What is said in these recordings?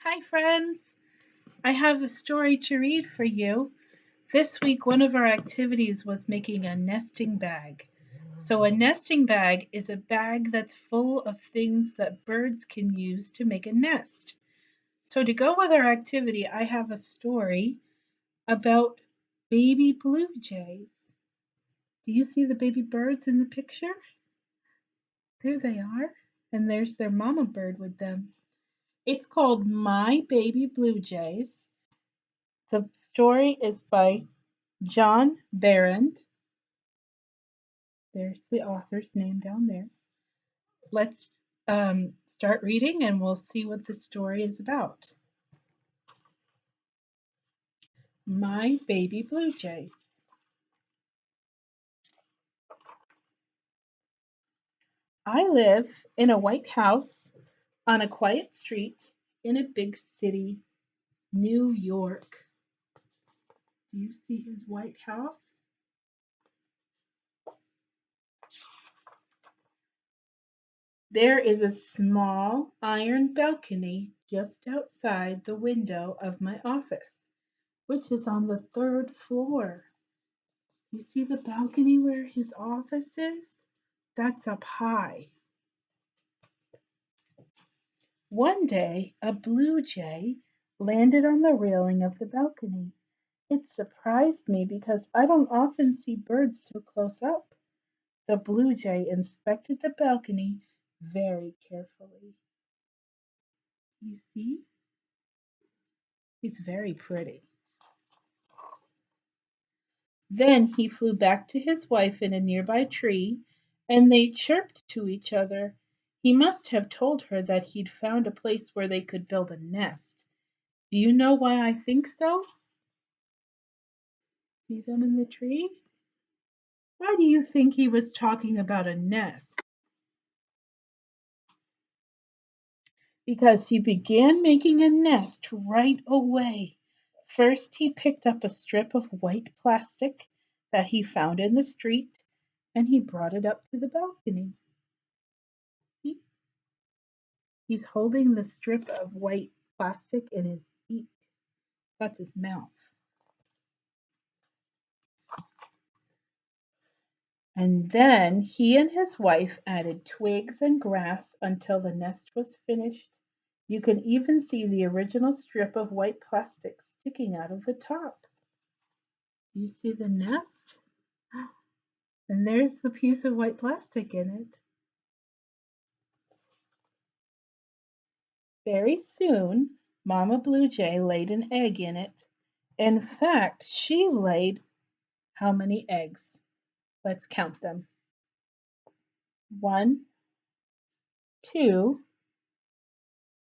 Hi, friends. I have a story to read for you. This week, one of our activities was making a nesting bag. So, a nesting bag is a bag that's full of things that birds can use to make a nest. So, to go with our activity, I have a story about baby blue jays. Do you see the baby birds in the picture? There they are. And there's their mama bird with them. It's called My Baby Blue Jays. The story is by John Berendt. There's the author's name down there. Let's start reading and we'll see what the story is about. My Baby Blue Jays. I live in a white house on a quiet street in a big city, New York. Do you see his white house? There is a small iron balcony just outside the window of my office, which is on the third floor. You see the balcony where his office is? That's up high. One day, a blue jay landed on the railing of the balcony. It surprised me because I don't often see birds so close up. The blue jay inspected the balcony very carefully. You see? He's very pretty. Then he flew back to his wife in a nearby tree, and they chirped to each other. He must have told her that he'd found a place where they could build a nest. Do you know why I think so? See them in the tree? Why do you think he was talking about a nest? Because he began making a nest right away. First, he picked up a strip of white plastic that he found in the street and he brought it up to the balcony. See? He's holding the strip of white plastic in his beak. That's his mouth. And then he and his wife added twigs and grass until the nest was finished. You can even see the original strip of white plastic sticking out of the top. You see the nest? And there's the piece of white plastic in it. Very soon, Mama Blue Jay laid an egg in it. In fact, she laid how many eggs? Let's count them. 1, 2,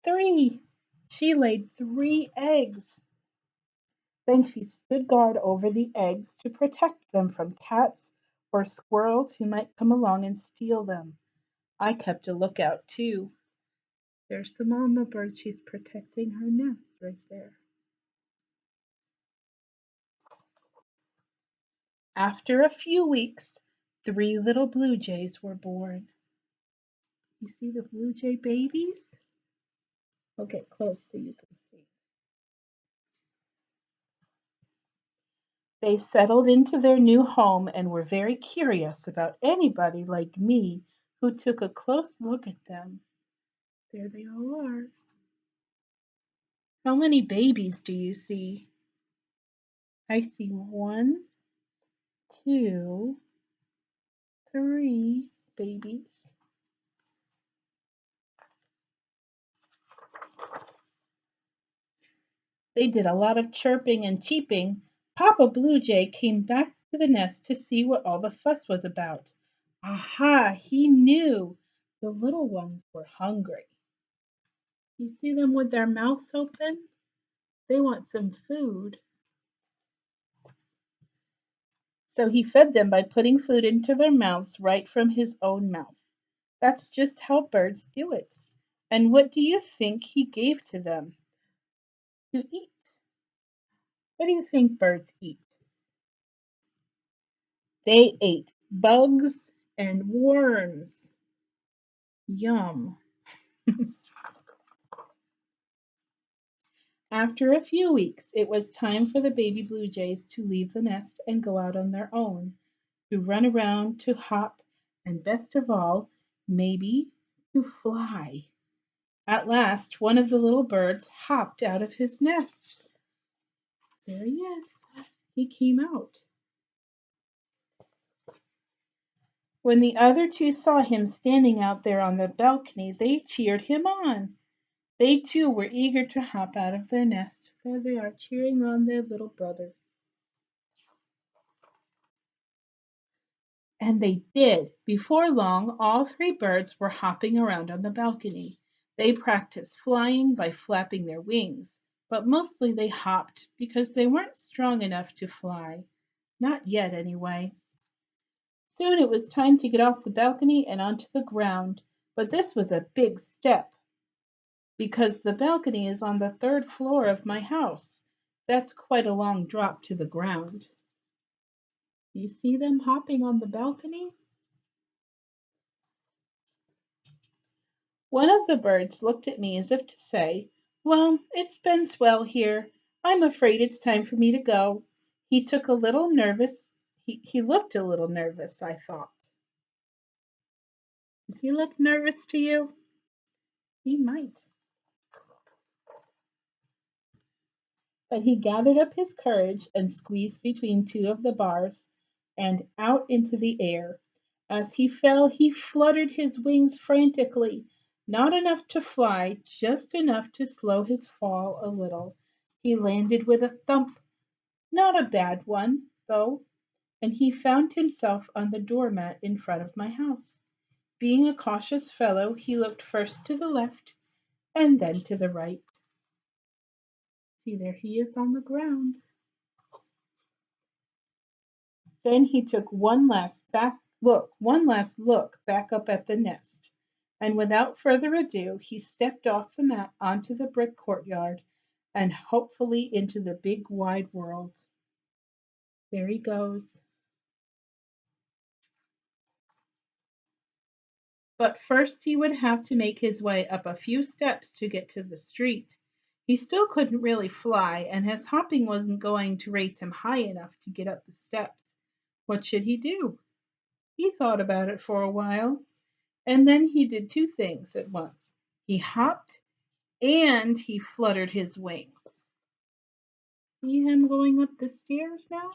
3. She laid 3 eggs. Then she stood guard over the eggs to protect them from cats or squirrels who might come along and steal them. I kept a lookout too. There's the mama bird. She's protecting her nest right there. After a few weeks, 3 little blue jays were born. You see the blue jay babies? I'll get close so you can see. They settled into their new home and were very curious about anybody like me who took a close look at them. There they all are. How many babies do you see? I see 1, 2, 3 babies. They did a lot of chirping and cheeping. Poppa Blue Jay came back to the nest to see what all the fuss was about. Aha, he knew the little ones were hungry. You see them with their mouths open? They want some food. So he fed them by putting food into their mouths right from his own mouth. That's just how birds do it. And what do you think he gave to them to eat? What do you think birds eat? They ate bugs and worms. Yum. After a few weeks, it was time for the baby blue jays to leave the nest and go out on their own, to run around, to hop, and best of all, maybe to fly. At last, one of the little birds hopped out of his nest. There he is. He came out. When the other two saw him standing out there on the balcony, they cheered him on. They too were eager to hop out of their nest. There they are, cheering on their little brother. And they did. Before long, all three birds were hopping around on the balcony. They practiced flying by flapping their wings, but mostly they hopped because they weren't strong enough to fly. Not yet, anyway. Soon it was time to get off the balcony and onto the ground, but this was a big step because the balcony is on the third floor of my house. That's quite a long drop to the ground. You see them hopping on the balcony? One of the birds looked at me as if to say, "Well, it's been swell here. I'm afraid it's time for me to go." He took a little nervous. He looked a little nervous, I thought. Does he look nervous to you? He might. But he gathered up his courage and squeezed between two of the bars and out into the air. As he fell, he fluttered his wings frantically, not enough to fly, just enough to slow his fall a little. He landed with a thump, not a bad one, though, and he found himself on the doormat in front of my house. Being a cautious fellow, he looked first to the left and then to the right. See, there he is on the ground. Then he took one last look back up at the nest, and without further ado he stepped off the mat onto the brick courtyard and hopefully into the big wide world. There he goes. But first he would have to make his way up a few steps to get to the street. He still couldn't really fly, and his hopping wasn't going to raise him high enough to get up the steps. What should he do? He thought about it for a while, and then he did two things at once. He hopped and he fluttered his wings. See him going up the stairs now?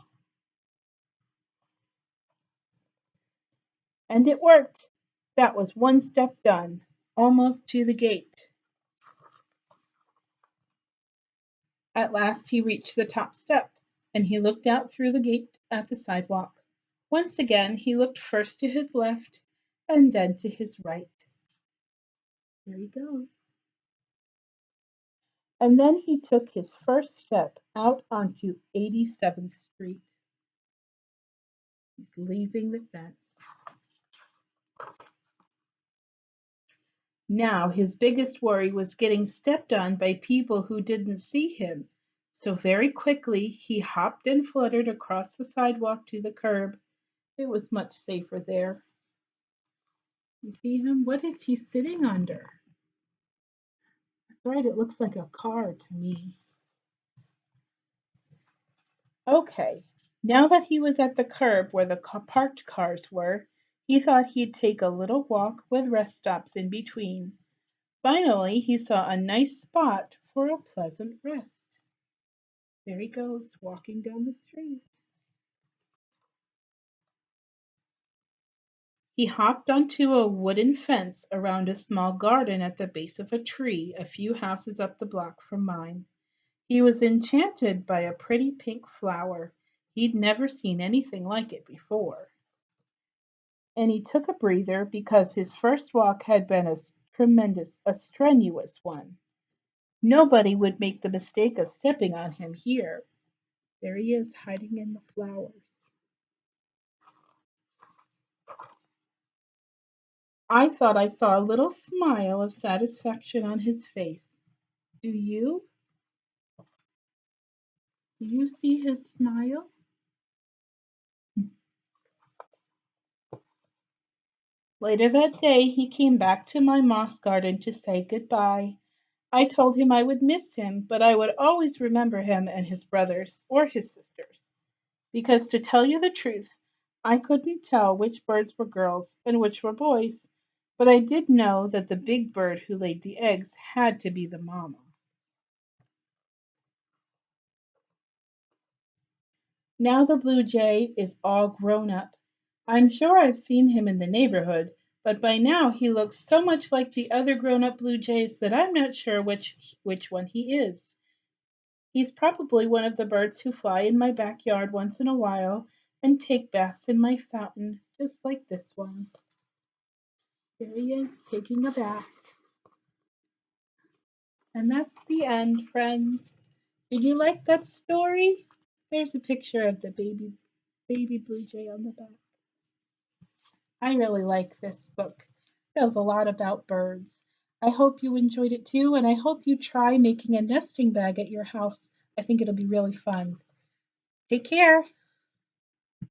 And it worked. That was one step done, almost to the gate. At last he reached the top step, and he looked out through the gate at the sidewalk. Once again he looked first to his left and then to his right. There he goes. And then he took his first step out onto 87th Street. He's leaving the fence. Now his biggest worry was getting stepped on by people who didn't see him. So very quickly he hopped and fluttered across the sidewalk to the curb. It was much safer there. You see him? What is he sitting under? That's right, it looks like a car to me. Okay, now that he was at the curb where the parked cars were, he thought he'd take a little walk with rest stops in between. Finally, he saw a nice spot for a pleasant rest. There he goes, walking down the street. He hopped onto a wooden fence around a small garden at the base of a tree a few houses up the block from mine. He was enchanted by a pretty pink flower. He'd never seen anything like it before. And he took a breather because his first walk had been a strenuous one. Nobody would make the mistake of stepping on him here. There he is, hiding in the flowers. I thought I saw a little smile of satisfaction on his face. Do you? Do you see his smile? Later that day he came back to my moss garden to say goodbye. I told him I would miss him, but I would always remember him and his brothers or his sisters. Because to tell you the truth, I couldn't tell which birds were girls and which were boys, but I did know that the big bird who laid the eggs had to be the mama. Now the blue jay is all grown up. I'm sure I've seen him in the neighborhood, but by now he looks so much like the other grown up blue jays that I'm not sure which one he is. He's probably one of the birds who fly in my backyard once in a while and take baths in my fountain, just like this one. There he is, taking a bath. And that's the end, friends. Did you like that story? There's a picture of the baby blue jay on the back. I really like this book. It tells a lot about birds. I hope you enjoyed it too, and I hope you try making a nesting bag at your house. I think it'll be really fun. Take care.